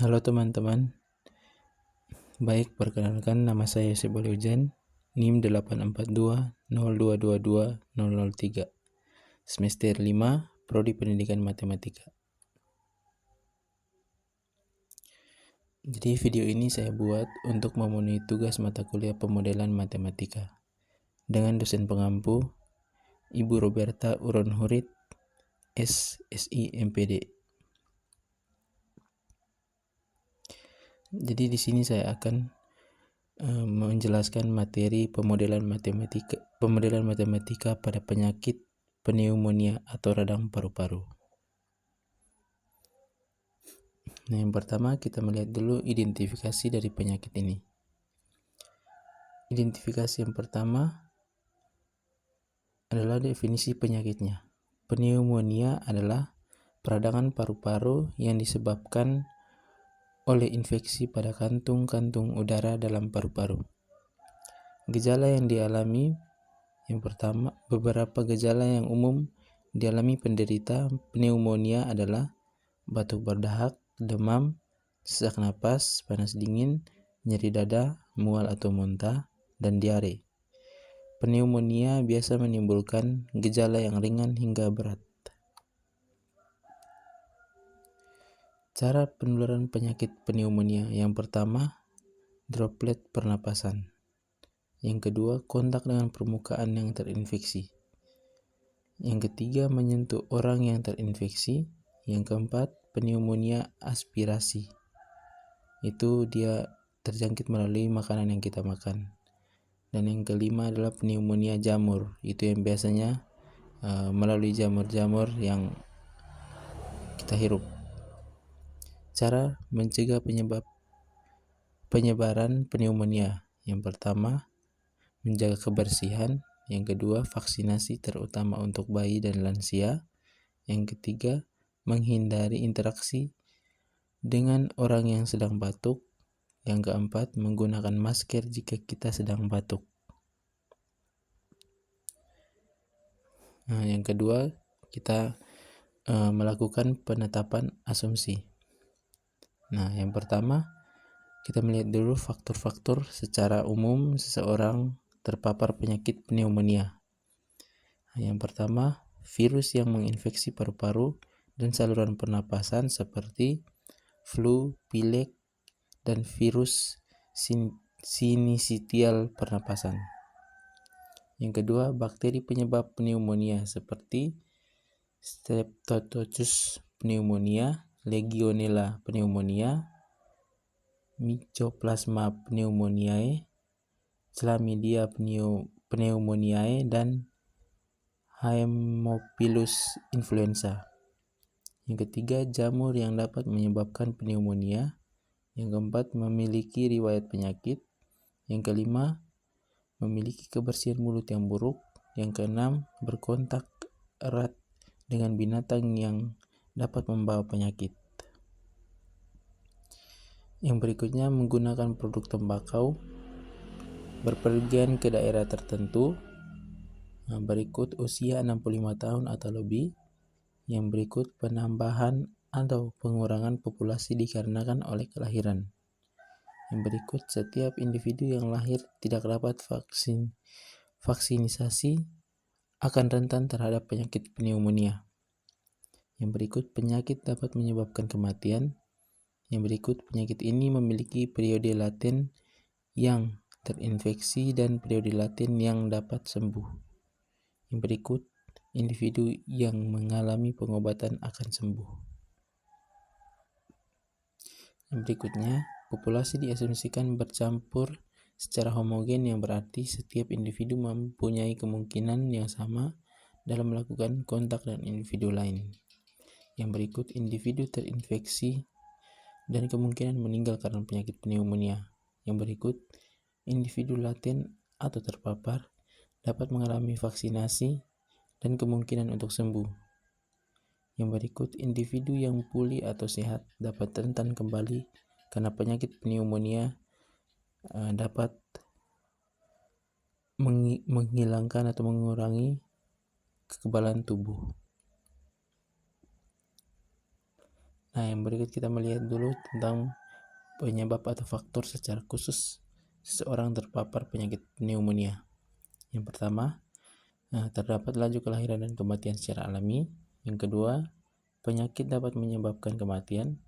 Halo teman-teman, baik perkenalkan nama saya Yosep Ujan, NIM 84202220003, semester 5, Prodi Pendidikan Matematika. Jadi video ini saya buat untuk memenuhi tugas mata kuliah pemodelan matematika dengan dosen pengampu Ibu Roberta Uron Hurit, SSI MPD. Jadi di sini saya akan menjelaskan materi pemodelan matematika pada penyakit pneumonia atau radang paru-paru. Nah, yang pertama kita melihat dulu identifikasi dari penyakit ini. Identifikasi yang pertama adalah definisi penyakitnya. Pneumonia adalah peradangan paru-paru yang disebabkan oleh infeksi pada kantung-kantung udara dalam paru-paru. Gejala yang dialami yang pertama, beberapa gejala yang umum dialami penderita pneumonia adalah batuk berdahak, demam, sesak napas, panas dingin, nyeri dada, mual atau muntah, dan diare. Pneumonia biasa menimbulkan gejala yang ringan hingga berat. Cara penularan penyakit pneumonia yang pertama, droplet pernapasan. Yang kedua, kontak dengan permukaan yang terinfeksi. Yang ketiga, menyentuh orang yang terinfeksi. Yang keempat, pneumonia aspirasi. Itu dia terjangkit melalui makanan yang kita makan. Dan yang kelima adalah pneumonia jamur. Itu yang biasanya melalui jamur-jamur yang kita hirup. Cara mencegah penyebaran pneumonia. Yang pertama, menjaga kebersihan. Yang kedua, vaksinasi terutama untuk bayi dan lansia. Yang ketiga, menghindari interaksi dengan orang yang sedang batuk. Yang keempat, menggunakan masker jika kita sedang batuk. Nah, yang kedua, kita melakukan penetapan asumsi. Nah, yang pertama, kita melihat dulu faktor-faktor secara umum seseorang terpapar penyakit pneumonia. Nah, yang pertama, virus yang menginfeksi paru-paru dan saluran pernapasan seperti flu, pilek, dan virus sinisitial pernapasan. Yang kedua, bakteri penyebab pneumonia seperti Streptococcus pneumonia, Legionella pneumonia, Mycoplasma pneumoniae, Chlamydia pneumoniae, dan Haemophilus influenza. Yang ketiga, jamur yang dapat menyebabkan pneumonia. Yang keempat, memiliki riwayat penyakit. Yang kelima, memiliki kebersihan mulut yang buruk. Yang keenam, berkontak erat dengan binatang yang dapat membawa penyakit. Yang berikutnya, menggunakan produk tembakau, berpergian ke daerah tertentu. Berikut usia 65 tahun atau lebih. Yang berikut penambahan atau pengurangan populasi dikarenakan oleh kelahiran. Yang berikut setiap individu yang lahir tidak dapat vaksinisasi akan rentan terhadap penyakit pneumonia. Yang berikut penyakit dapat menyebabkan kematian. Yang berikut penyakit ini memiliki periode laten yang terinfeksi dan periode laten yang dapat sembuh. Yang berikut individu yang mengalami pengobatan akan sembuh. Yang berikutnya, populasi diasumsikan bercampur secara homogen, yang berarti setiap individu mempunyai kemungkinan yang sama dalam melakukan kontak dengan individu lain. Yang berikut individu terinfeksi dan kemungkinan meninggal karena penyakit pneumonia. Yang berikut individu laten atau terpapar dapat mengalami vaksinasi dan kemungkinan untuk sembuh. Yang berikut individu yang pulih atau sehat dapat rentan kembali karena penyakit pneumonia dapat menghilangkan atau mengurangi kekebalan tubuh. Nah, yang berikut kita melihat dulu tentang penyebab atau faktor secara khusus seseorang terpapar penyakit pneumonia. Yang pertama, terdapat laju kelahiran dan kematian secara alami. Yang kedua, penyakit dapat menyebabkan kematian.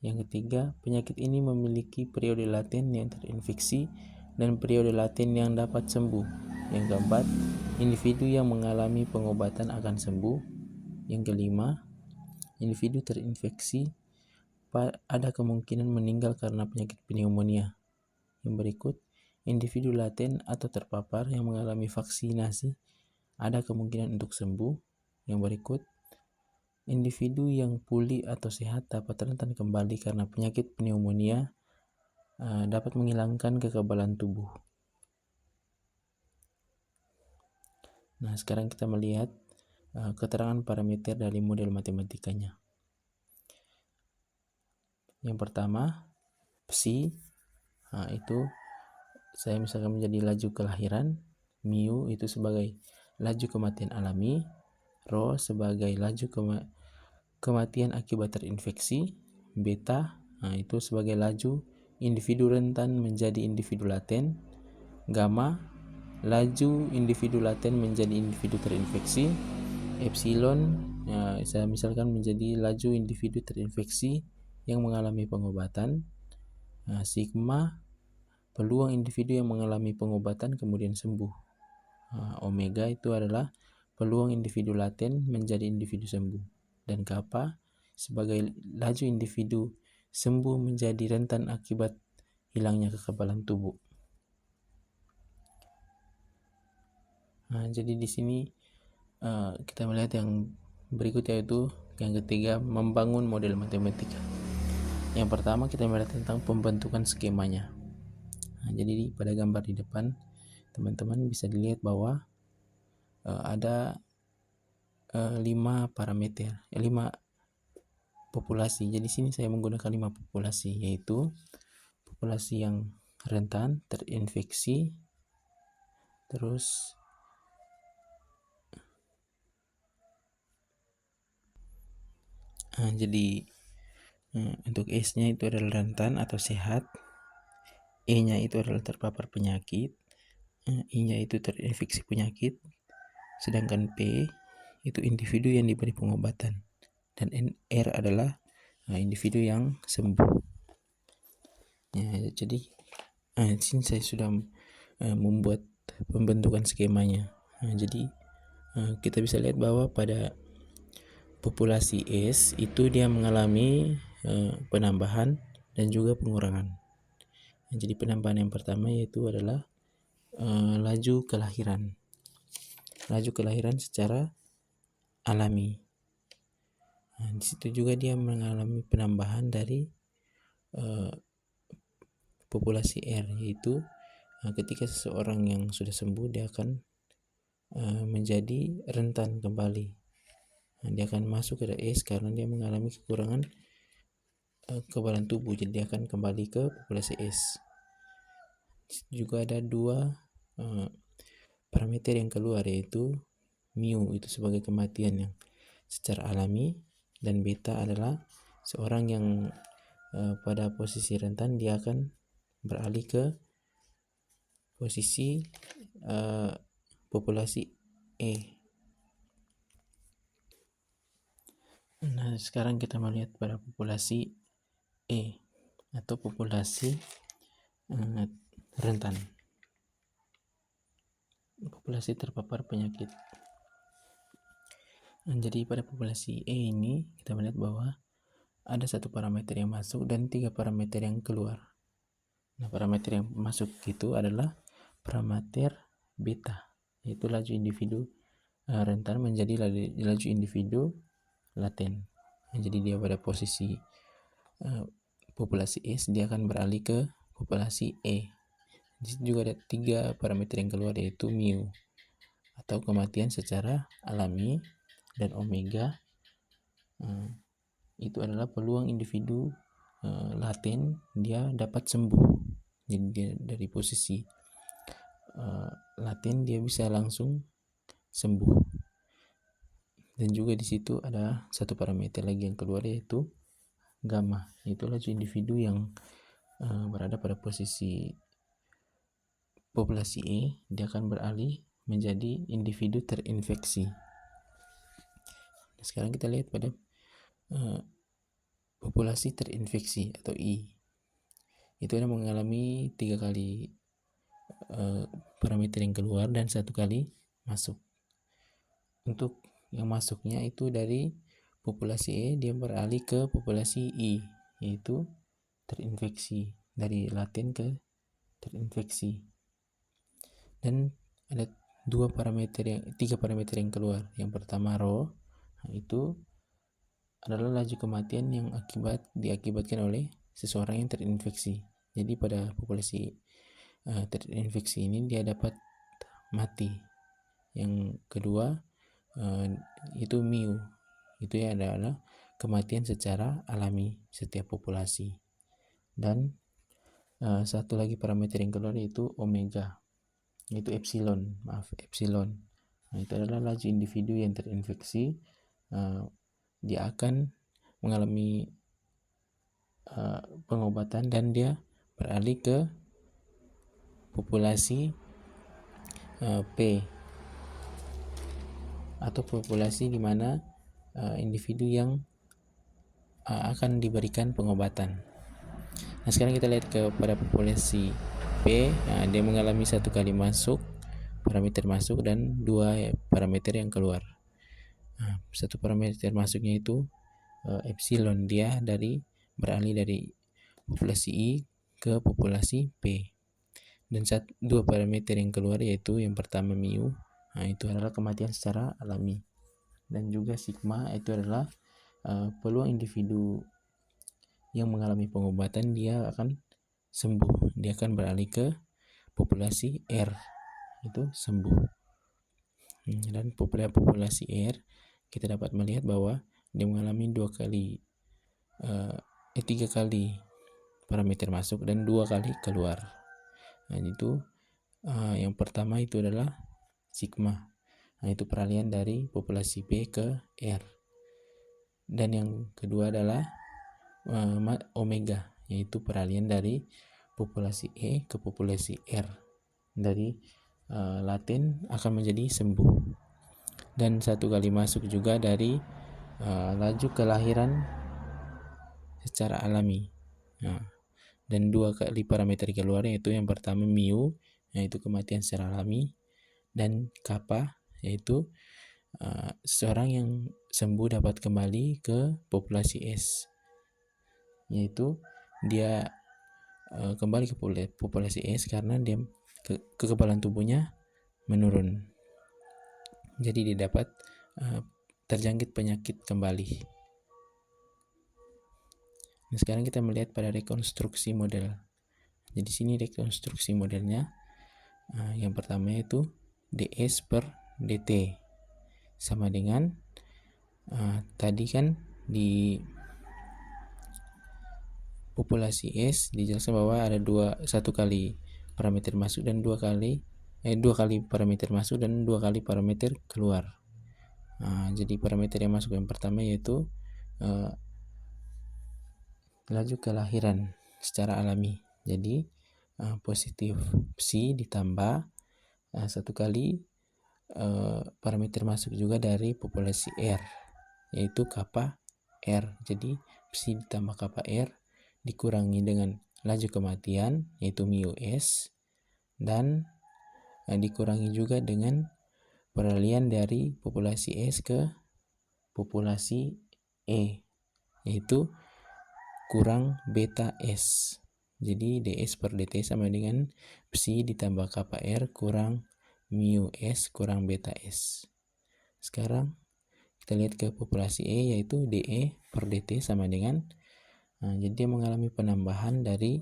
Yang ketiga, penyakit ini memiliki periode laten yang terinfeksi dan periode laten yang dapat sembuh. Yang keempat, individu yang mengalami pengobatan akan sembuh. Yang kelima, individu terinfeksi ada kemungkinan meninggal karena penyakit pneumonia. Yang berikut, individu laten atau terpapar yang mengalami vaksinasi ada kemungkinan untuk sembuh. Yang berikut, individu yang pulih atau sehat dapat rentan kembali karena penyakit pneumonia dapat menghilangkan kekebalan tubuh. Nah, sekarang kita melihat keterangan parameter dari model matematikanya. Yang pertama, psi, itu saya misalkan menjadi laju kelahiran, mu itu sebagai laju kematian alami, rho sebagai laju kematian akibat terinfeksi, beta itu sebagai laju individu rentan menjadi individu laten, gamma laju individu laten menjadi individu terinfeksi, epsilon saya misalkan menjadi laju individu terinfeksi yang mengalami pengobatan, sigma peluang individu yang mengalami pengobatan kemudian sembuh, omega itu adalah peluang individu laten menjadi individu sembuh, dan kappa sebagai laju individu sembuh menjadi rentan akibat hilangnya kekebalan tubuh. Jadi di sini kita melihat yang berikut, yaitu yang ketiga, membangun model matematika. Yang pertama kita melihat tentang pembentukan skemanya. Jadi pada gambar di depan teman-teman bisa dilihat bahwa ada 5 parameter, 5 populasi. Jadi sini saya menggunakan 5 populasi, yaitu populasi yang rentan terinfeksi, terus jadi untuk S-nya itu adalah rentan atau sehat, E-nya itu adalah terpapar penyakit, I-nya itu terinfeksi penyakit, sedangkan P itu individu yang diberi pengobatan, dan R adalah individu yang sembuh. Jadi sini saya sudah membuat pembentukan skemanya. Jadi kita bisa lihat bahwa pada populasi S itu dia mengalami penambahan dan juga pengurangan. Jadi penambahan yang pertama yaitu adalah laju kelahiran secara alami. Di situ juga dia mengalami penambahan dari populasi R, yaitu ketika seseorang yang sudah sembuh dia akan menjadi rentan kembali. Dia akan masuk ke S karena dia mengalami kekurangan kekebalan tubuh, jadi dia akan kembali ke populasi S. Juga ada 2 parameter yang keluar, yaitu mu itu sebagai kematian yang secara alami, dan beta adalah seorang yang pada posisi rentan dia akan beralih ke posisi populasi E. Nah, sekarang kita melihat pada populasi E atau populasi rentan, populasi terpapar penyakit. Jadi pada populasi E ini kita melihat bahwa ada 1 parameter yang masuk dan 3 parameter yang keluar. Nah, parameter yang masuk itu adalah parameter beta, yaitu laju individu rentan menjadi laju individu laten. Jadi dia pada posisi populasi S dia akan beralih ke populasi E. Di situ juga ada 3 parameter yang keluar, yaitu mu atau kematian secara alami, dan omega itu adalah peluang individu laten dia dapat sembuh. Jadi dia dari posisi laten dia bisa langsung sembuh. Dan juga di situ ada 1 parameter lagi yang keluar, yaitu gamma, yaitu laju individu yang berada pada posisi populasi E, dia akan beralih menjadi individu terinfeksi. Nah, sekarang kita lihat pada populasi terinfeksi atau I. Itu ada mengalami 3 kali parameter yang keluar dan 1 kali masuk. Untuk yang masuknya itu dari populasi E, dia beralih ke populasi I, yaitu terinfeksi, dari laten ke terinfeksi. Dan ada 3 parameter yang keluar. Yang pertama rho, itu adalah laju kematian yang diakibatkan oleh seseorang yang terinfeksi. Jadi pada populasi terinfeksi ini dia dapat mati. Yang kedua itu mu, itu adalah kematian secara alami setiap populasi. Dan satu lagi parameter yang keluar yaitu omega, yaitu epsilon. Nah, itu adalah laju individu yang terinfeksi, dia akan mengalami pengobatan dan dia beralih ke populasi P, atau populasi di mana individu yang akan diberikan pengobatan. Nah, sekarang kita lihat kepada populasi P, dia mengalami 1 kali masuk, parameter masuk, dan 2 parameter yang keluar. 1 parameter masuknya itu epsilon, dia beralih dari populasi I ke populasi P. Dan 2 parameter yang keluar yaitu yang pertama mu, itu adalah kematian secara alami, dan juga sigma, itu adalah peluang individu yang mengalami pengobatan dia akan sembuh, dia akan beralih ke populasi R, itu sembuh. Dan populasi R kita dapat melihat bahwa dia mengalami 3 kali parameter masuk dan 2 kali keluar. Nah, itu yang pertama itu adalah sigma. Nah, itu peralihan dari populasi P ke R. Dan yang kedua adalah omega, yaitu peralihan dari populasi E ke populasi R. Dari laten akan menjadi sembuh. Dan 1 kali masuk juga dari laju kelahiran secara alami. Nah, dan 2 kali parameter keluar, yaitu yang pertama mu, yaitu kematian secara alami, dan kappa, yaitu seorang yang sembuh dapat kembali ke populasi S, yaitu dia kembali ke populasi S karena dia kekebalan tubuhnya menurun, jadi dia dapat terjangkit penyakit kembali. Nah, sekarang kita melihat pada rekonstruksi model. Jadi sini rekonstruksi modelnya. Yang pertama itu ds per dt sama dengan tadi kan di populasi S dijelaskan bahwa ada 1 kali parameter masuk dan 2 kali parameter masuk dan 2 kali parameter keluar. Jadi parameter yang masuk yang pertama yaitu laju kelahiran secara alami. Jadi positif psi ditambah 1 kali parameter masuk juga dari populasi R, yaitu kappa R. Jadi psi ditambah kappa R dikurangi dengan laju kematian yaitu mu S, dan dikurangi juga dengan peralihan dari populasi S ke populasi E, yaitu kurang beta S. Jadi ds per dt sama dengan psi ditambah kappa R kurang mu S kurang beta S. Sekarang kita lihat ke populasi E, yaitu dE per dt sama dengan jadi dia mengalami penambahan dari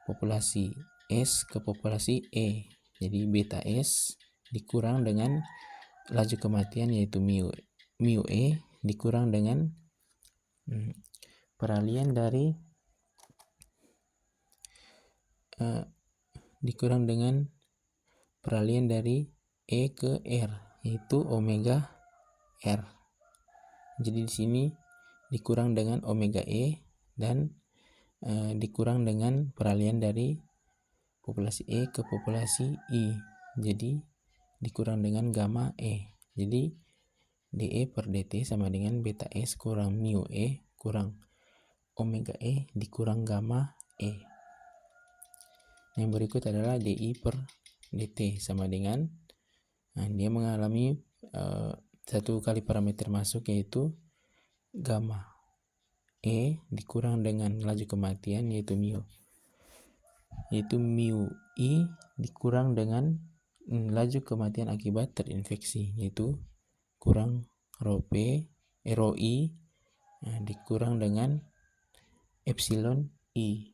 populasi S ke populasi E. Jadi beta S dikurang dengan laju kematian yaitu mu E dikurang dengan peralihan dari E ke R, yaitu omega R. Jadi di sini dikurang dengan omega E dan dikurang dengan peralihan dari populasi E ke populasi I, jadi dikurang dengan gamma E. Jadi dE per dt sama dengan beta S kurang mu E kurang omega E dikurang gamma E. Yang berikut adalah dI per dt sama dengan, dia mengalami satu kali parameter masuk yaitu gamma E dikurang dengan laju kematian yaitu mu I dikurang dengan laju kematian akibat terinfeksi yaitu kurang rho I dikurang dengan epsilon I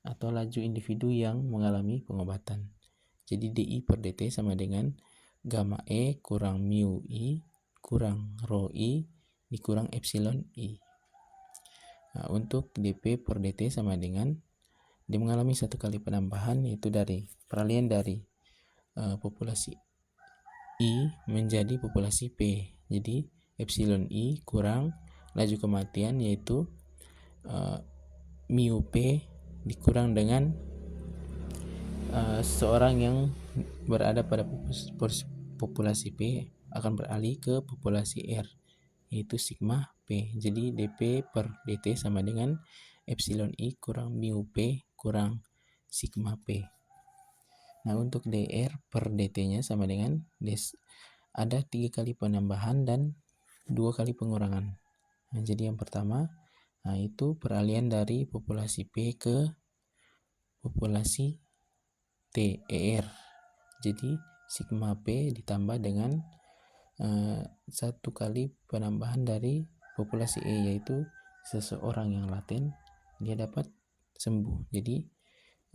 atau laju individu yang mengalami pengobatan. Jadi dI per dt sama dengan gamma E kurang mu I kurang rho I dikurang epsilon I. Nah, untuk dP per dt sama dengan dia mengalami satu kali penambahan yaitu dari peralihan dari populasi I menjadi populasi P. Jadi epsilon I kurang laju kematian yaitu mu P dikurang dengan seseorang yang berada pada populasi P akan beralih ke populasi R yaitu sigma P. Jadi dP per dt sama dengan epsilon I kurang mu P kurang sigma P. Nah, untuk dR per dt nya sama dengan ada 3 kali penambahan dan 2 kali pengurangan. Nah, jadi yang pertama itu peralihan dari populasi P ke populasi T ER. Jadi sigma P ditambah dengan satu kali penambahan dari populasi E yaitu seseorang yang laten dia dapat sembuh. Jadi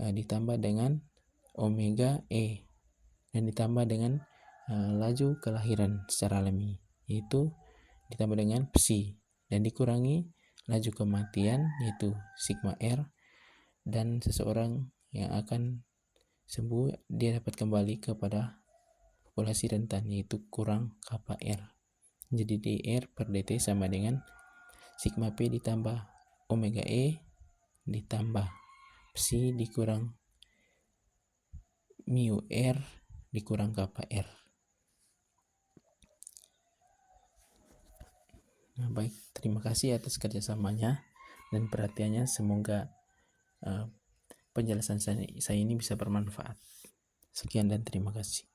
ditambah dengan omega E dan ditambah dengan laju kelahiran secara alami yaitu ditambah dengan psi dan dikurangi laju kematian yaitu sigma R dan seseorang yang akan sembuh dia dapat kembali kepada populasi rentan yaitu kurang kappa R. Jadi dR per dt sama dengan sigma P ditambah omega E ditambah psi dikurang mu R dikurang kappa R. Nah, baik, terima kasih atas kerjasamanya dan perhatiannya. Semoga penjelasan saya ini bisa bermanfaat. Sekian dan terima kasih.